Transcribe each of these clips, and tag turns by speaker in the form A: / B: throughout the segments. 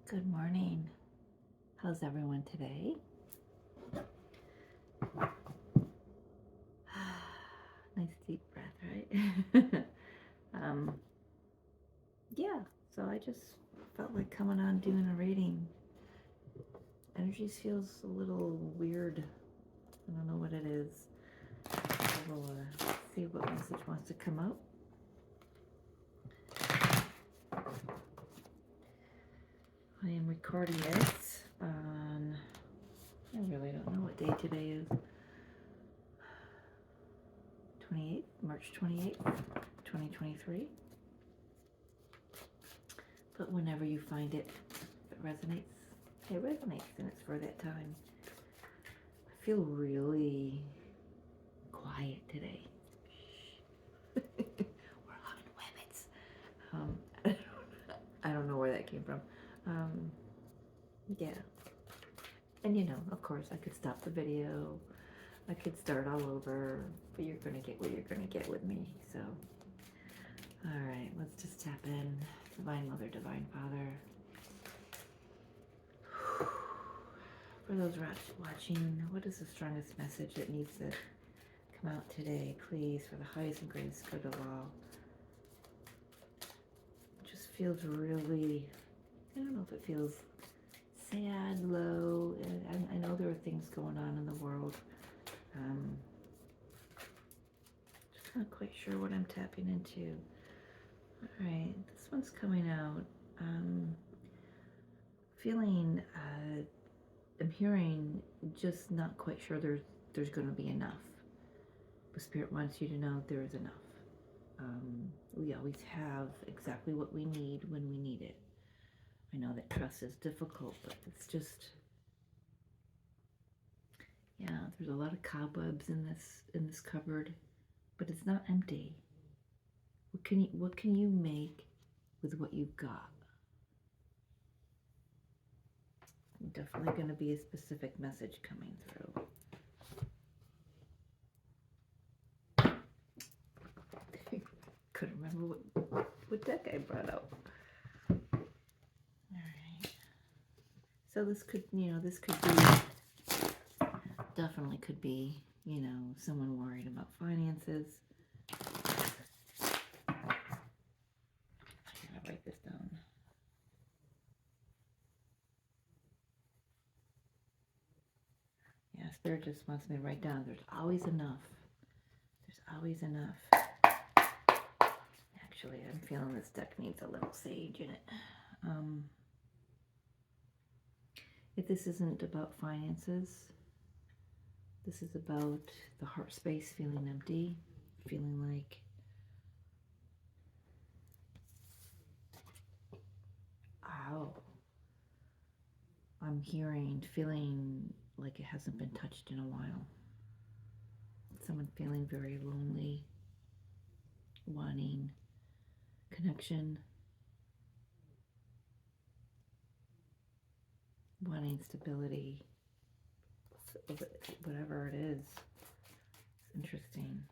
A: Good morning. How's everyone today? Nice deep breath, right? um, yeah, so I just felt like coming on doing a reading. Energies feels a little weird. I don't know what it is. We'll see what message wants to come out. I am recording this on, I really don't know what day today is. 28th, March 28th, 2023. But whenever you find it, if it resonates, and it's for that time. I feel really quiet today. We're having limits. I don't know where that came from. Yeah. And of course, I could stop the video. I could start all over, but you're going to get what you're going to get with me. So, all right, let's just tap in. Divine Mother, Divine Father. For those watching, what is the strongest message that needs to come out today, please, for the highest and greatest good of all? It just feels really, I don't know if it feels sad, low. I know there are things going on in the world. Just not quite sure what I'm tapping into. All right, this one's coming out. Feeling, I'm hearing, just not quite sure there's going to be enough. But Spirit wants you to know there is enough. We always have exactly what we need when we need it. I know that trust is difficult, but it's just, yeah, there's a lot of cobwebs in this cupboard, but it's not empty. What can you make with what you've got? Definitely going to be a specific message coming through. Couldn't remember what deck I brought out. All right. So this could be, definitely could be, someone worried about finances. I gotta write this down. Yeah, Spirit just wants me to write down, there's always enough. There's always enough. Actually, I'm feeling this deck needs a little sage in it. If this isn't about finances, this is about the heart space feeling empty, feeling like I'm feeling like it hasn't been touched in a while. Someone feeling very lonely, wanting connection, wanting stability, whatever it is. It's interesting.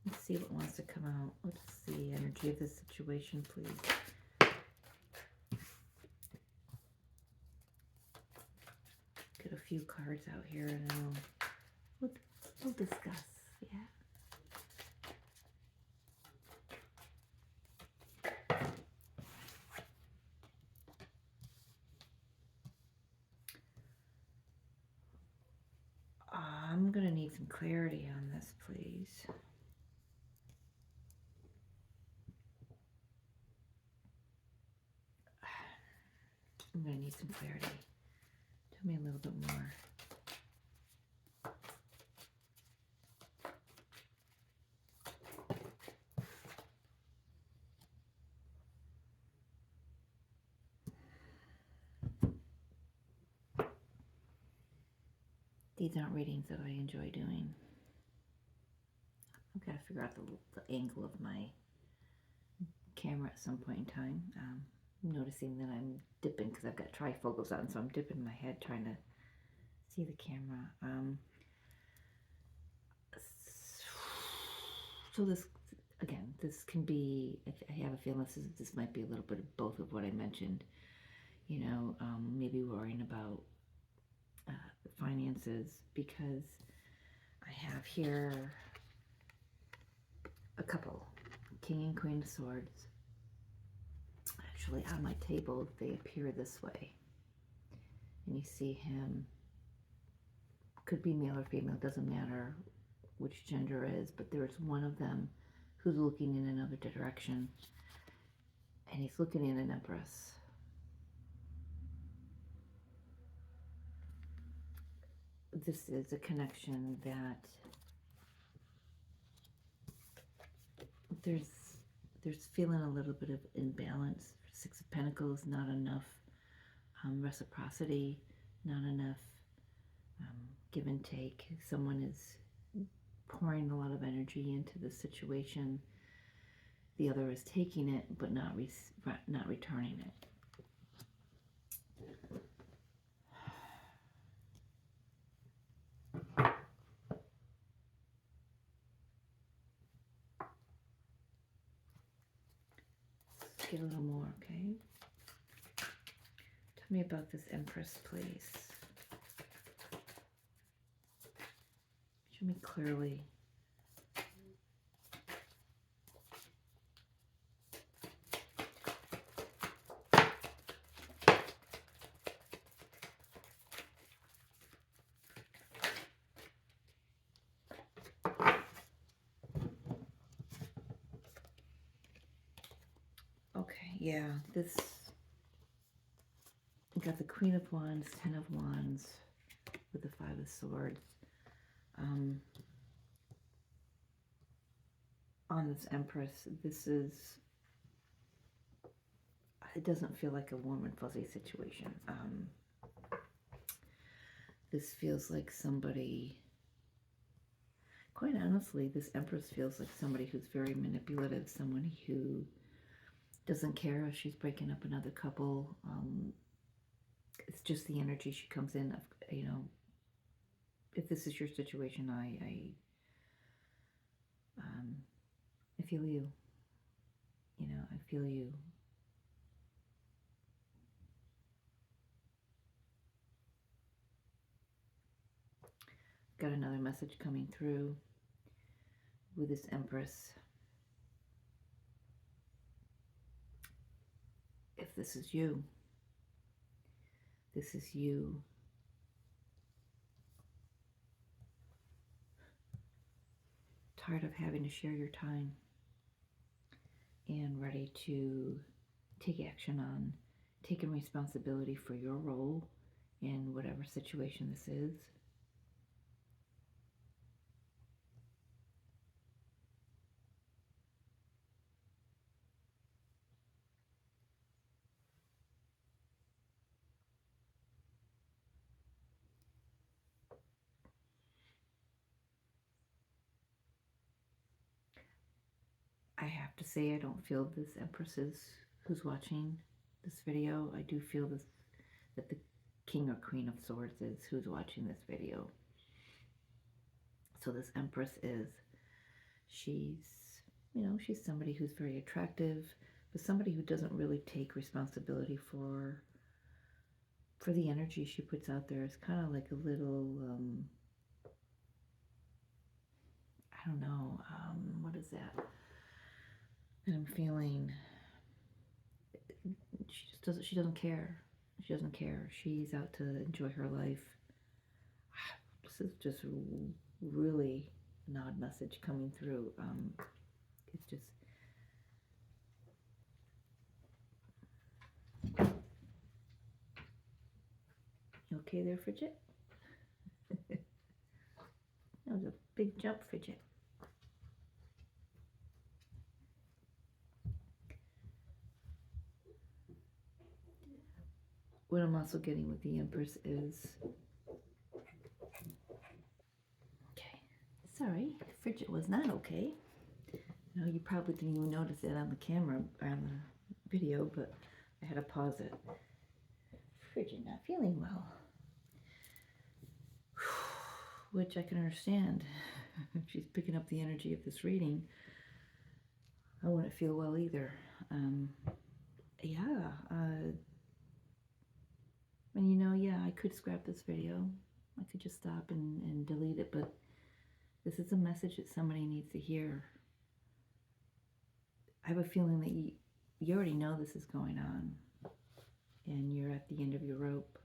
A: Let's see what wants to come out. Let's see energy of this situation, please. Get a few cards out here and then we'll discuss. Yeah. I'm going to need some clarity on this, please. I'm going to need some clarity. Tell me a little bit more. These aren't readings that I enjoy doing. I've got to figure out the angle of my camera at some point in time. I'm noticing that I'm dipping because I've got trifocals on, so I'm dipping my head trying to see the camera. So this can be, I have a feeling this might be a little bit of both of what I mentioned. maybe worrying about the finances, because I have here a couple, King and Queen of Swords. Actually, on my table, they appear this way. And you see him, could be male or female, doesn't matter which gender is, but there's one of them who's looking in another direction, and he's looking at an Empress. This is a connection that there's feeling a little bit of imbalance. Six of Pentacles, not enough reciprocity, not enough give and take. Someone is pouring a lot of energy into the situation. The other is taking it, but not returning it. Let's get a little more, okay? Tell me about this Empress, please. Show me clearly. Okay, yeah, this, you got the Queen of Wands, Ten of Wands, with the Five of Swords. On this Empress, this is, it doesn't feel like a warm and fuzzy situation. This feels like somebody, quite honestly, this Empress feels like somebody who's very manipulative, someone who doesn't care if she's breaking up another couple. It's just the energy she comes in, if this is your situation, I feel you. I feel you. Got another message coming through with this Empress. If this is you, this is you. Tired of having to share your time and ready to take action on taking responsibility for your role in whatever situation this is. I have to say, I don't feel this Empress is who's watching this video. I do feel this, that the King or Queen of Swords is who's watching this video. So this Empress is, she's somebody who's very attractive, but somebody who doesn't really take responsibility for the energy she puts out there. It's kind of like a little, I don't know, what is that? And I'm feeling, she doesn't care. She doesn't care. She's out to enjoy her life. This is just really an odd message coming through. It's just, you okay there, Fidget? That was a big jump, Fidget. What I'm also getting with the Empress is, okay, sorry, Fidget was not okay. No, you probably didn't even notice it on the camera, or on the video, but I had to pause it. Fidget not feeling well. Which I can understand. If she's picking up the energy of this reading, I wouldn't feel well either. could scrap this video. I could just stop and delete it, but this is a message that somebody needs to hear. I have a feeling that you already know this is going on, and you're at the end of your rope.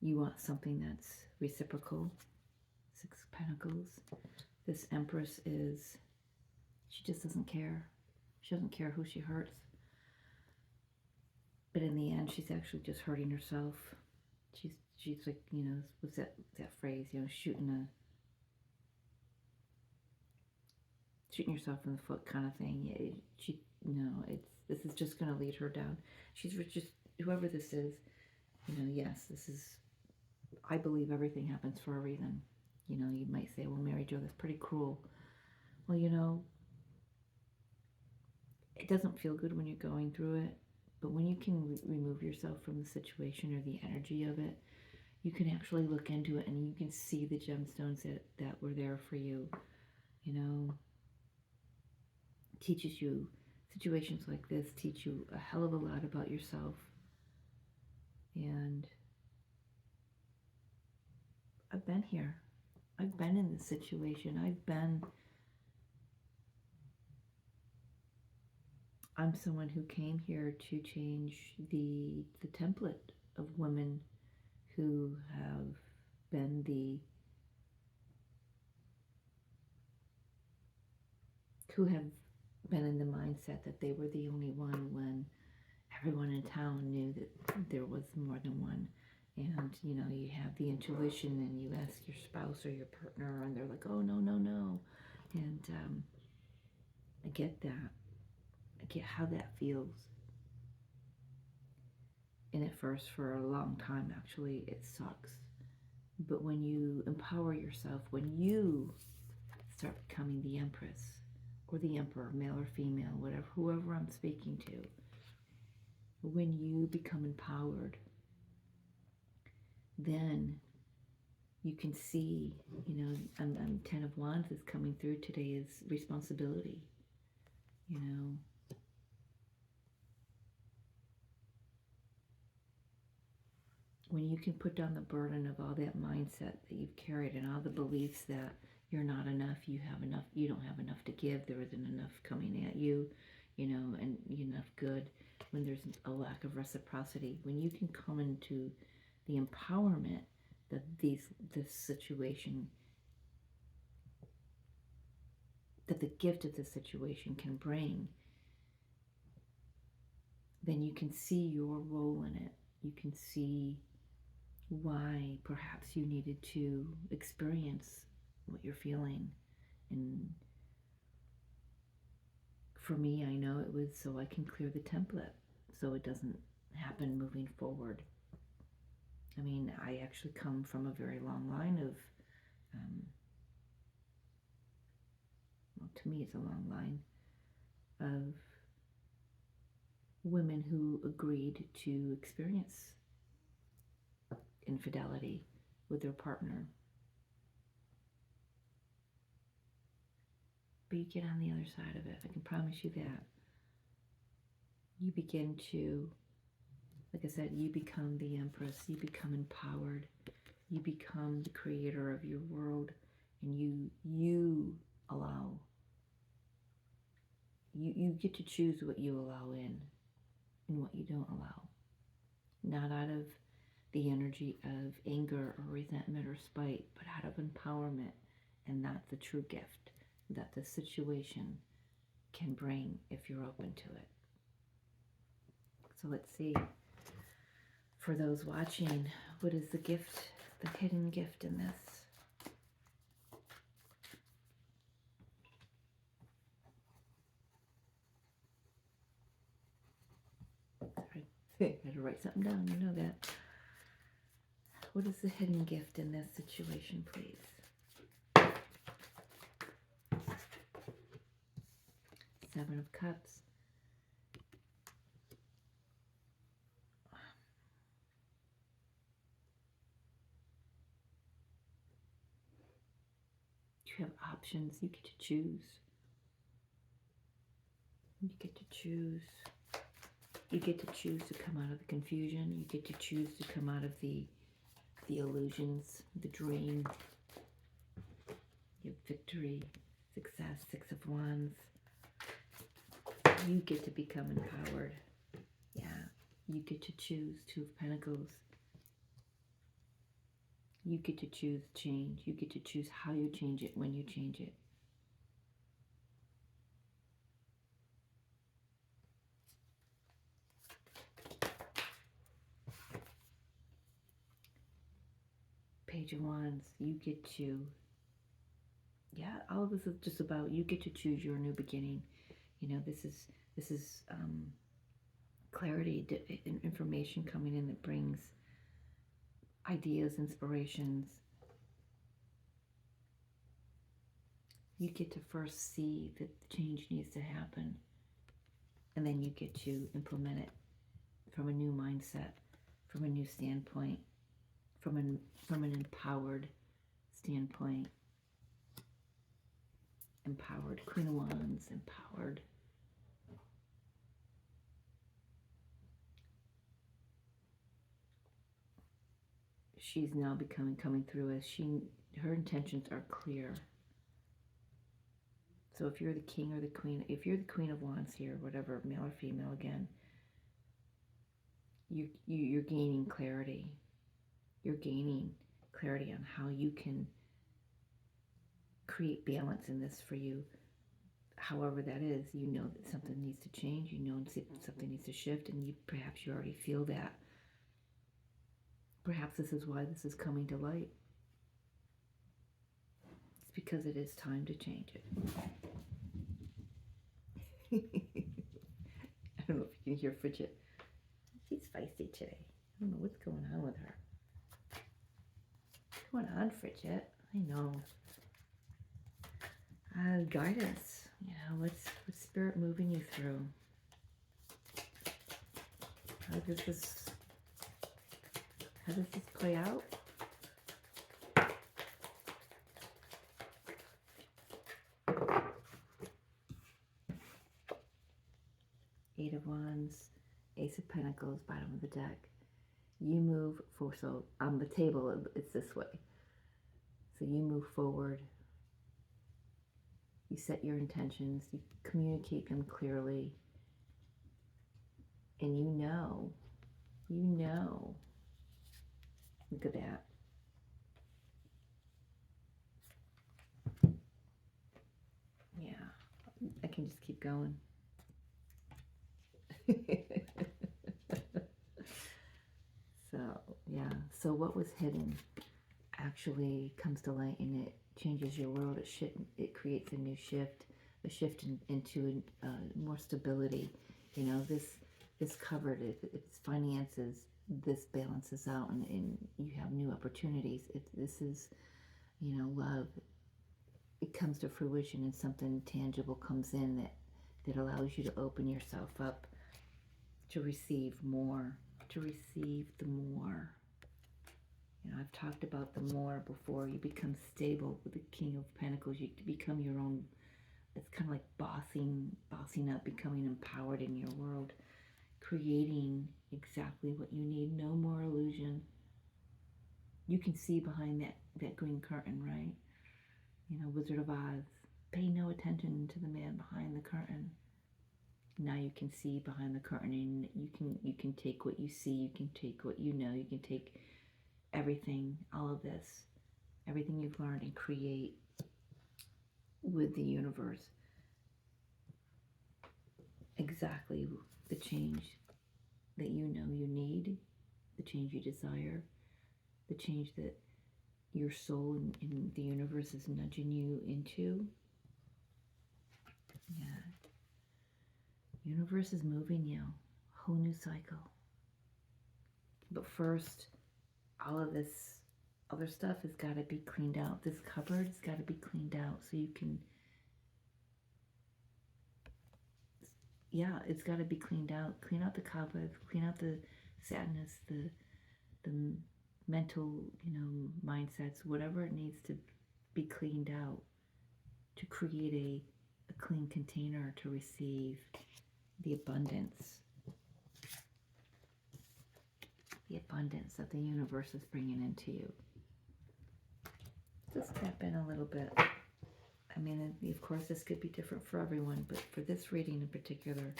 A: You want something that's reciprocal. 6 of Pentacles. This Empress she just doesn't care. She doesn't care who she hurts. But in the end, she's actually just hurting herself. She's like, you know, what's that phrase, you know, shooting yourself in the foot kind of thing. This is just going to lead her down. She's just, whoever this is, you know, yes, this is, I believe everything happens for a reason. You know, you might say, well, Mary Jo, that's pretty cruel. Well, you know, it doesn't feel good when you're going through it, but when you can remove yourself from the situation or the energy of it, you can actually look into it and you can see the gemstones that were there for you. You know, teaches you, situations like this teach you a hell of a lot about yourself. And I've been here. I've been in this situation. I'm someone who came here to change the template of women who have been in the mindset that they were the only one when everyone in town knew that there was more than one. And, you know, you have the intuition and you ask your spouse or your partner and they're like, oh, no, no, no. And I get that. I get how that feels. And at first, for a long time, actually, it sucks. But when you empower yourself, when you start becoming the Empress or the Emperor, male or female, whatever, whoever I'm speaking to, when you become empowered, then you can see, you know, and 10 of Wands is coming through today is responsibility, you know. When you can put down the burden of all that mindset that you've carried and all the beliefs that you're not enough, you don't have enough to give, there isn't enough coming at you, you know, and enough good, when there's a lack of reciprocity, when you can come into the empowerment that this situation, that the gift of the situation can bring, then you can see your role in it. You can see why perhaps you needed to experience what you're feeling. And for me, I know it was so I can clear the template so it doesn't happen moving forward. I mean, I actually come from a very long line of, well, to me it's a long line of women who agreed to experience infidelity with their partner. But you get on the other side of it. I can promise you that. You begin to, like I said, you become the Empress. You become empowered. You become the creator of your world. And you allow, you get to choose what you allow in and what you don't allow. Not out of the energy of anger or resentment or spite, but out of empowerment. And that's the true gift that the situation can bring if you're open to it. So let's see, for those watching, what is the gift, the hidden gift in this? Sorry, I had to write something down, you know that. What is the hidden gift in this situation, please? Seven of Cups. You have options. You get to choose. You get to choose. You get to choose to come out of the confusion. You get to choose to come out of the illusions, the dream. You have victory, success, 6 of Wands. You get to become empowered. Yeah. You get to choose 2 of Pentacles. You get to choose change. You get to choose how you change it, when you change it. Page of Wands, you get to, yeah, all of this is just about, you get to choose your new beginning. You know, this is clarity, information coming in that brings ideas, inspirations. You get to first see that the change needs to happen, and then you get to implement it from a new mindset, from a new standpoint, from an empowered standpoint. Empowered, Queen of Wands, empowered. She's now coming through as her intentions are clear. So if you're the king or the queen, if you're the Queen of Wands here, whatever, male or female again, you're gaining clarity. You're gaining clarity on how you can create balance in this for you. However that is, you know that something needs to change, you know something needs to shift, and perhaps you already feel that. Perhaps this is why this is coming to light. It's because it is time to change it. I don't know if you can hear Fidget. She's feisty today. I don't know what's going on with her. What's going on, Fidget? I know. Guidance. You know, what's Spirit moving you through? How does this play out? Eight of Wands, Ace of Pentacles, bottom of the deck. You move forward. So on the table, it's this way. So you move forward. You set your intentions. You communicate them clearly. And you know. Look at that. Yeah, I can just keep going. So, yeah. So what was hidden actually comes to light, and it changes your world. It creates a new shift, a shift into more stability. You know, this covered it's finances. This balances out, and you have new opportunities. This is, you know, love. It comes to fruition, and something tangible comes in that allows you to open yourself up to receive more, to receive the more. You know, I've talked about the more before. You become stable with the King of Pentacles. You become your own. It's kind of like bossing up, becoming empowered in your world, creating exactly what you need. No more illusion. You can see behind that green curtain, right? You know, Wizard of Oz. Pay no attention to the man behind the curtain. Now you can see behind the curtain, and you can take what you see. You can take what you know. You can take everything, all of this, everything you've learned, and create with the universe exactly the change that you know you need, the change you desire, the change that your soul and the universe is nudging you into. Yeah. Universe is moving you. A whole new cycle. But first, all of this other stuff has got to be cleaned out. This cupboard has got to be cleaned out so you can, yeah, it's got to be cleaned out. Clean out the cobwebs, clean out the sadness, the mental, you know, mindsets, whatever it needs to be cleaned out to create a clean container to receive the abundance the abundance that the universe is bringing into you. Just tap in a little bit. I mean, of course, this could be different for everyone, but for this reading in particular,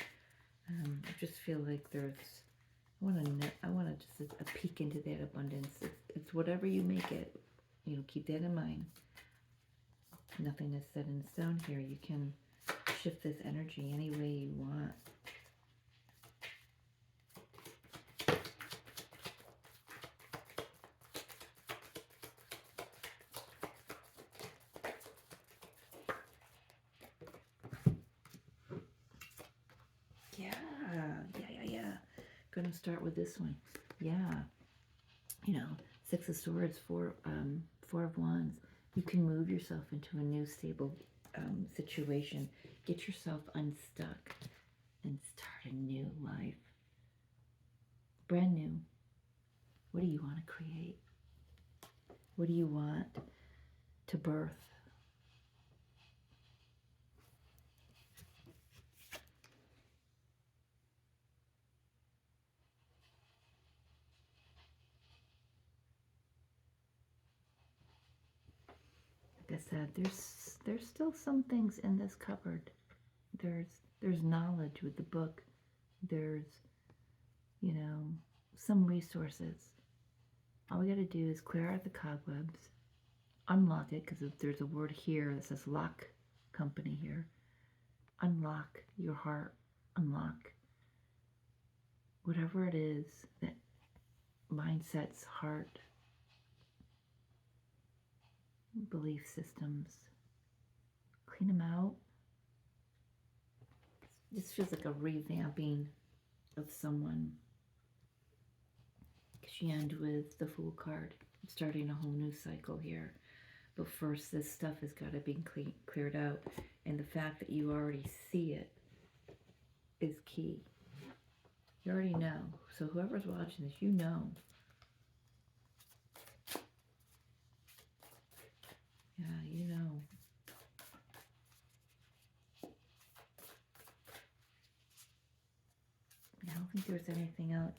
A: I just feel like I want just a peek into that abundance. It's whatever you make it. You know, keep that in mind. Nothing is set in stone here. You can shift this energy any way you want. Yeah. Gonna start with this one. Yeah. You know, Six of Swords, Four of Wands. You can move yourself into a new stable situation. Get yourself unstuck and start a new life. Brand new. What do you want to create? What do you want to birth? Like I said, there's still some things in this cupboard. There's knowledge with the book. There's, you know, some resources. All we got to do is clear out the cobwebs, unlock it, because there's a word here that says lock company here. Unlock your heart, unlock whatever it is that mindsets, heart, belief systems. Clean them out. This feels like a revamping of someone. She ends with the Fool card. I'm starting a whole new cycle here. But first, this stuff has got to be cleared out. And the fact that you already see it is key. You already know. So whoever's watching this, you know. Yeah, you know. I don't think there's anything else.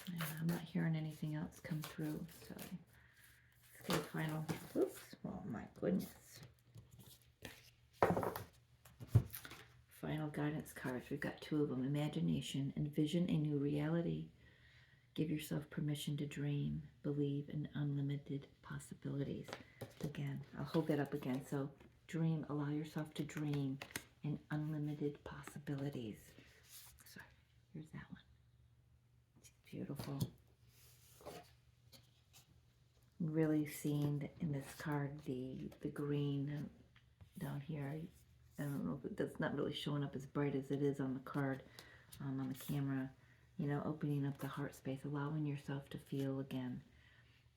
A: Yeah, I'm not hearing anything else come through, so let's get a final. Oops, oh my goodness. Final guidance cards. We've got two of them. Imagination. Envision a new reality. Give yourself permission to dream. Believe in unlimited possibilities. Again, I'll hold that up again. So dream. Allow yourself to dream in unlimited possibilities. Sorry, here's that one. It's beautiful. Really seeing in this card the green down here. I don't know if that's not really showing up as bright as it is on the card, on the camera. You know, opening up the heart space, allowing yourself to feel again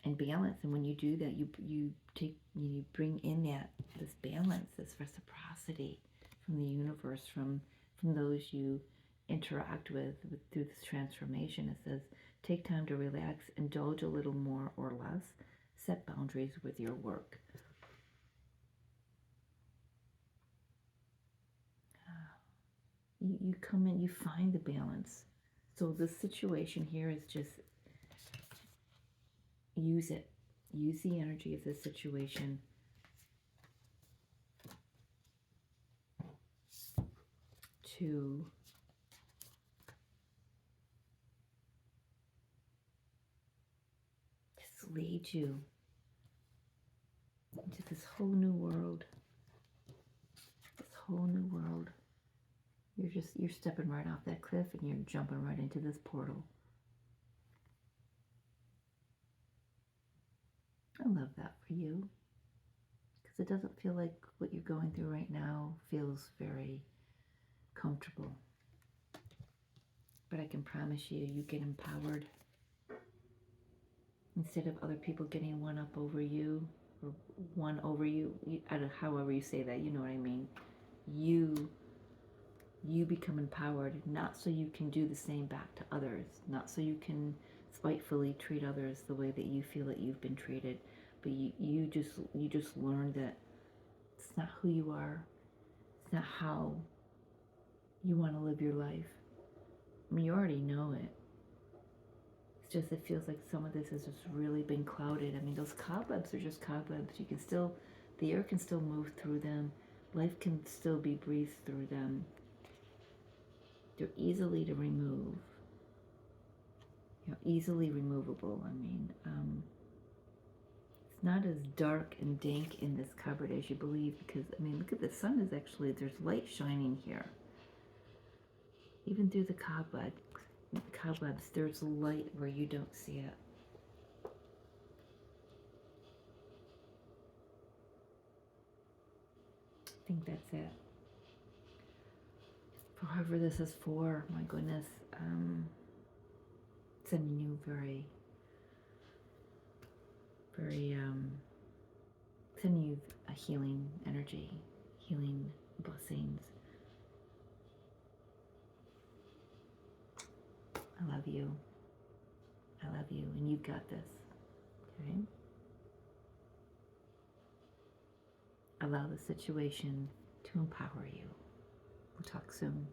A: and balance. And when you do that, you bring in this balance, this reciprocity from the universe, from those you interact with through this transformation. It says, take time to relax, indulge a little more or less, set boundaries with your work. You come in, you find the balance. So the situation here is just use it. Use the energy of this situation to just lead you into this whole new world. This whole new world. You're stepping right off that cliff and you're jumping right into this portal. I love that for you, because it doesn't feel like what you're going through right now feels very comfortable. But I can promise you, you get empowered. Instead of other people getting one up over you, or one over you, however you say that, you know what I mean. You you become empowered, not so you can do the same back to others, not so you can spitefully treat others the way that you feel that you've been treated, but you just learn that it's not who you are, it's not how you want to live your life. I mean, you already know it. It's just, it feels like some of this has just really been clouded. I mean, those cobwebs are just cobwebs. You can still, the air can still move through them. Life can still be breathed through them. They're easily to remove. Easily removable. I mean, it's not as dark and dank in this cupboard as you believe, because, I mean, look at the sun is actually, there's light shining here. Even through the cobwebs, there's light where you don't see it. I think that's it. For whoever this is for, my goodness, sending you very, sending you a healing energy, healing blessings. I love you. I love you, and you've got this. Okay? Allow the situation to empower you. We'll talk soon.